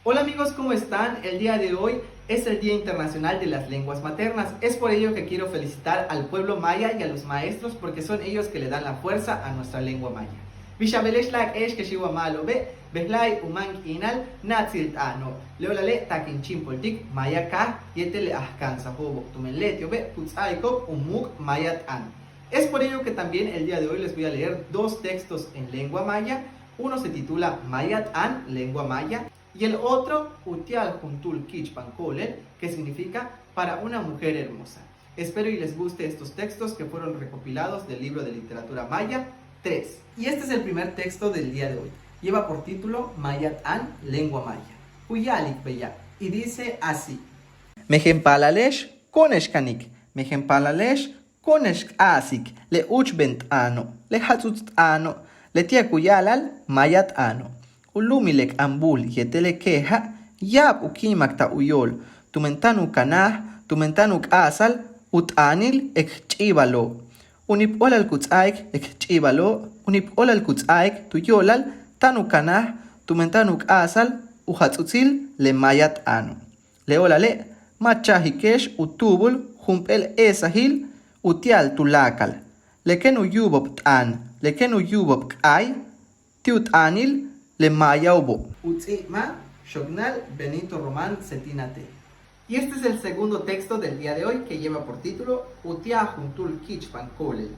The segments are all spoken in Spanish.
Hola amigos, ¿cómo están? El día de hoy es el Día Internacional de las Lenguas Maternas. Es por ello que quiero felicitar al pueblo maya y a los maestros porque son ellos que le dan la fuerza a nuestra lengua maya. Vishabeleshlak esh keshiwa malo be, behlai umang inal natsil ano, leolale takin chimpoltik maya ka yetele ahkansa hobo tumenletio be putzaiko umuk mayat an. Es por ello que también el día de hoy les voy a leer dos textos en lengua maya. Uno se titula Mayat an, lengua maya, y el otro, Utial Juntul Kichpan Kolen, que significa para una mujer hermosa. Espero y les guste estos textos que fueron recopilados del libro de literatura maya 3. Y este es el primer texto del día de hoy. Lleva por título Mayat An, lengua maya. Huyalik Beya. Y dice así. Mejempalalesh koneshkanik. Mejempalalesh koneshk asik. Le uchbent ano. Le hatzut ano. Le tiakuyalal mayat ano. Ulumilek ambul yetele queja, yab ukimak ta uyol, tumentanu kanah, tumentanuk asal, utanil ek chibalo. Unip olal kutsaik ek chibalo, unip olal kutsaik tuyolal, tanu kanah, tumentanuk asal, uhatsutzil le mayat ano. Leolale, machahikesh utubul, humpel esahil, utial tulakal. Leken uyubob tan, leken uyubob ay, tiutanil, le mayaubo. Utzima, Shognal, Benito Román, Setinate. Y este es el segundo texto del día de hoy que lleva por título Utia Juntul Kichpan Kolel,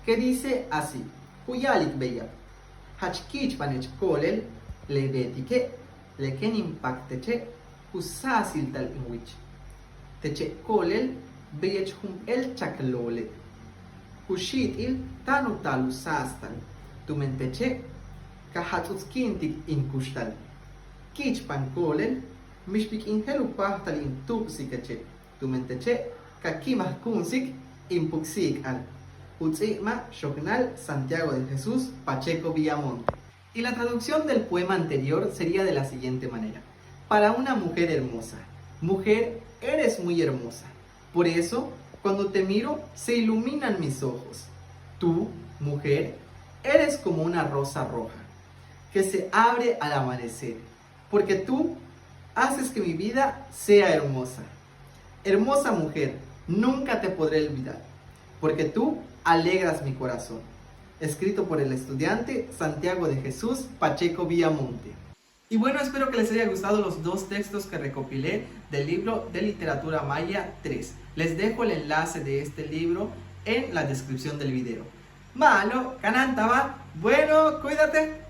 que dice así: Huyalik Beya, Hach Kichpanech Kolel, le detike, le ken impacteche, usasil tal inwich. Teche Kolel, Beyech hum el chaklole. Hushitil tanu talu sastan, tumenteche. Kahatsutskintik inkushtal. Kichpan kolen, mishpik inhelu pahtal intupsikache. Tumenteche, kakimah kunsik impuksik al. Utzima Shognal Santiago de Jesús Pacheco Villamonte. Y la traducción del poema anterior sería de la siguiente manera: para una mujer hermosa. Mujer, eres muy hermosa. Por eso, cuando te miro, se iluminan mis ojos. Tú, mujer, eres como una rosa roja que se abre al amanecer, porque tú haces que mi vida sea hermosa. Hermosa mujer, nunca te podré olvidar, porque tú alegras mi corazón. Escrito por el estudiante Santiago de Jesús Pacheco Villamonte. Y bueno, espero que les haya gustado los dos textos que recopilé del libro de literatura maya 3. Les dejo el enlace de este libro en la descripción del video. Malo, canantaba, bueno, cuídate.